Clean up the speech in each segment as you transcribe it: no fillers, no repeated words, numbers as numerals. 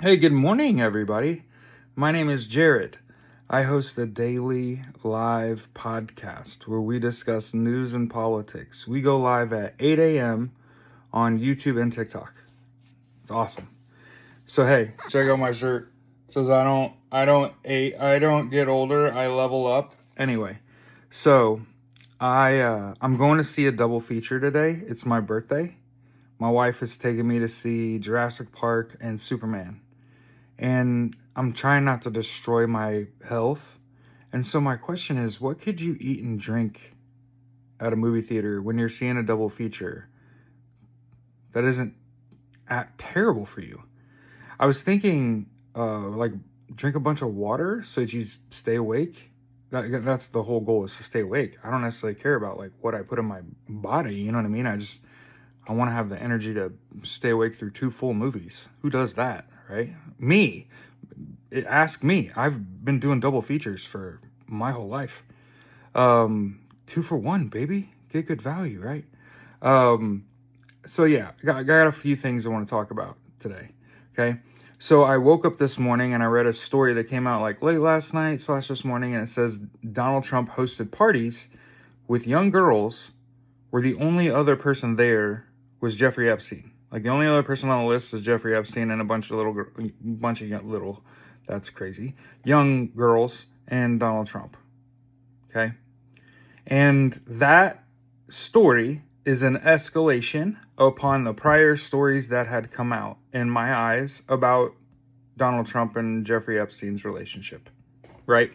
Hey, good morning, everybody. My name is Jared. I host a daily live podcast where we discuss news and politics. We go live at 8 a.m. on YouTube and TikTok. It's awesome. So hey, check out my shirt. It says I don't get older, I level up. Anyway, so I'm going to see a double feature today. It's my birthday. My wife is taking me to see Jurassic Park and Superman. And I'm trying not to destroy my health. And so my question is, what could you eat and drink at a movie theater when you're seeing a double feature that isn't terrible for you? I was thinking, like, drink a bunch of water so that you stay awake. That's the whole goal, is to stay awake. I don't necessarily care about, like, what I put in my body, you know what I mean? I want to have the energy to stay awake through 2 full movies. Who does that, right? Me. Ask me. I've been doing double features for my whole life. 2 for 1, baby. Get good value, right? So yeah, I got a few things I want to talk about today. Okay. So I woke up this morning and I read a story that came out like late last night / this morning, and it says Donald Trump hosted parties with young girls where the only other person there was Jeffrey Epstein. Like, the only other person on the list is Jeffrey Epstein and a bunch of that's crazy, young girls and Donald Trump. Okay. And that story is an escalation upon the prior stories that had come out, in my eyes, about Donald Trump and Jeffrey Epstein's relationship, right?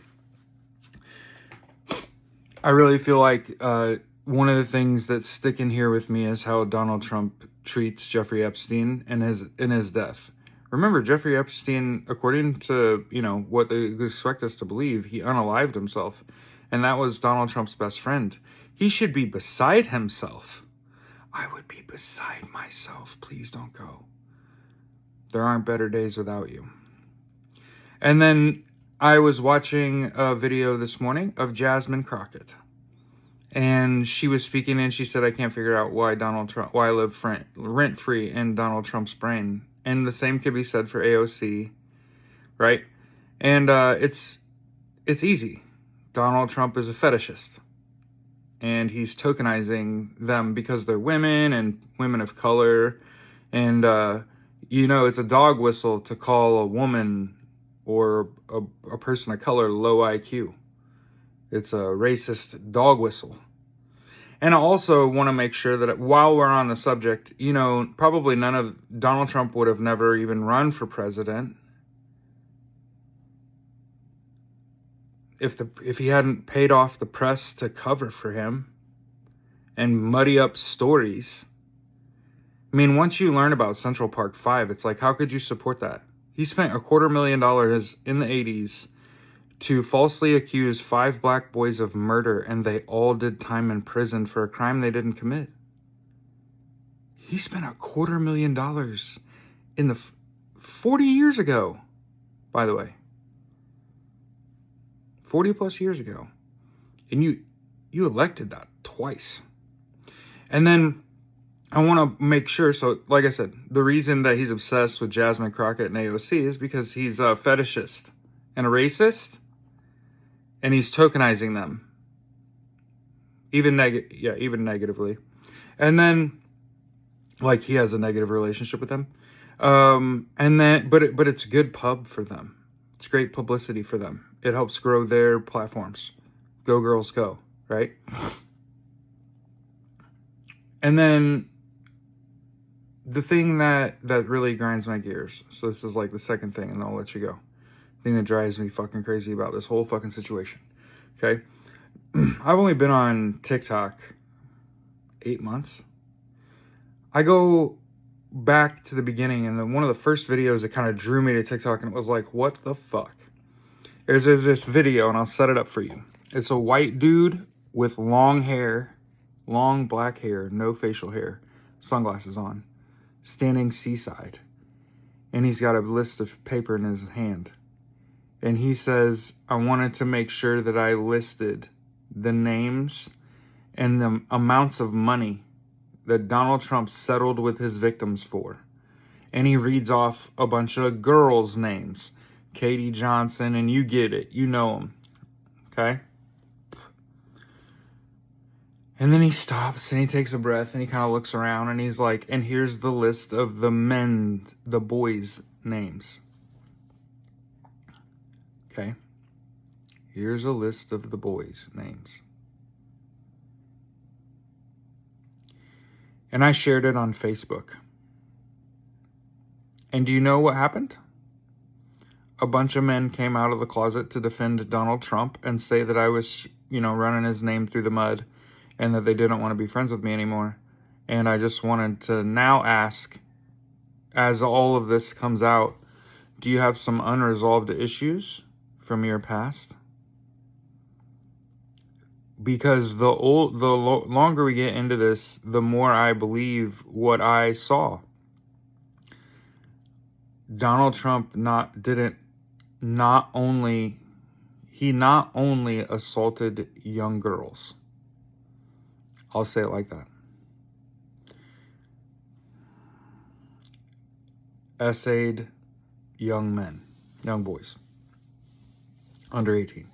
I really feel like one of the things that's sticking here with me is how Donald Trump treats Jeffrey Epstein in his death. Remember, Jeffrey Epstein, according to, what they expect us to believe, he unalived himself. And that was Donald Trump's best friend. He should be beside himself. I would be beside myself. Please don't go. There aren't better days without you. And then I was watching a video this morning of Jasmine Crockett. And she was speaking and she said, I can't figure out why I live rent-free in Donald Trump's brain. And the same could be said for AOC, right? And it's easy. Donald Trump is a fetishist. And he's tokenizing them because they're women and women of color. And, it's a dog whistle to call a woman or a person of color low IQ. It's a racist dog whistle. And I also want to make sure that while we're on the subject, probably none of Donald Trump would have never even run for president if he hadn't paid off the press to cover for him and muddy up stories. I mean, once you learn about Central Park 5, it's like, how could you support that? He spent $250,000 in the 80s to falsely accuse 5 black boys of murder, and they all did time in prison for a crime they didn't commit. He spent $250,000 in the 40 years ago, by the way. 40 plus years ago. And you elected that twice. And then I want to make sure, so like I said, the reason that he's obsessed with Jasmine Crockett and AOC is because he's a fetishist and a racist. And he's tokenizing them, even negatively. And then, like, he has a negative relationship with them. And then, but it's good pub for them. It's great publicity for them. It helps grow their platforms. Go girls, go, right? And then the thing that really grinds my gears. So this is like the second thing, and I'll let you go. Thing that drives me fucking crazy about this whole fucking situation. Okay. I've only been on TikTok 8 months. I go back to the beginning, and then one of the first videos that kind of drew me to TikTok, and it was like, what the fuck? There's this video, and I'll set it up for you. It's a white dude with long hair, long black hair, no facial hair, sunglasses on, standing seaside. And he's got a list of paper in his hand. And he says, I wanted to make sure that I listed the names and the amounts of money that Donald Trump settled with his victims for. and he reads off a bunch of girls' names. Katie Johnson, and you get it. You know them. Okay? And then he stops and he takes a breath and he kind of looks around and he's like, and here's the list of the boys' names. Okay? Here's a list of the boys' names. And I shared it on Facebook. And do you know what happened? A bunch of men came out of the closet to defend Donald Trump and say that I was, running his name through the mud and that they didn't want to be friends with me anymore. And I just wanted to now ask, as all of this comes out, do you have some unresolved issues from your past? Because the longer we get into this, the more I believe what I saw. Donald Trump not only assaulted young girls. I'll say it like that. Essayed young boys, under 18.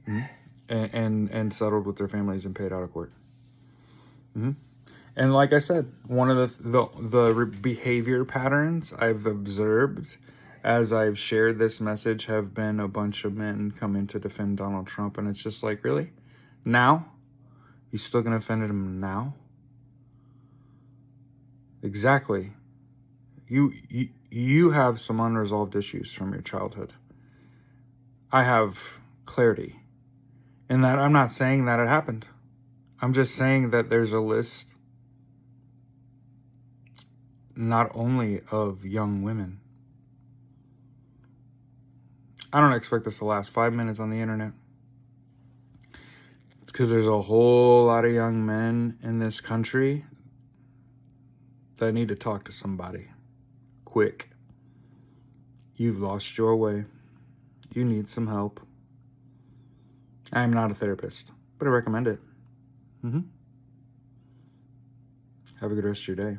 Mm-hmm. And settled with their families and paid out of court. Mm-hmm. And like I said, one of the behavior patterns I've observed as I've shared this message have been a bunch of men coming to defend Donald Trump. And it's just like, really? Now? You still going to defend him now? Exactly. You have some unresolved issues from your childhood. I have clarity. And that I'm not saying that it happened. I'm just saying that there's a list not only of young women. I don't expect this to last 5 minutes on the internet. It's because there's a whole lot of young men in this country that need to talk to somebody. Quick. You've lost your way. You need some help. I am not a therapist, but I recommend it. Have a good rest of your day.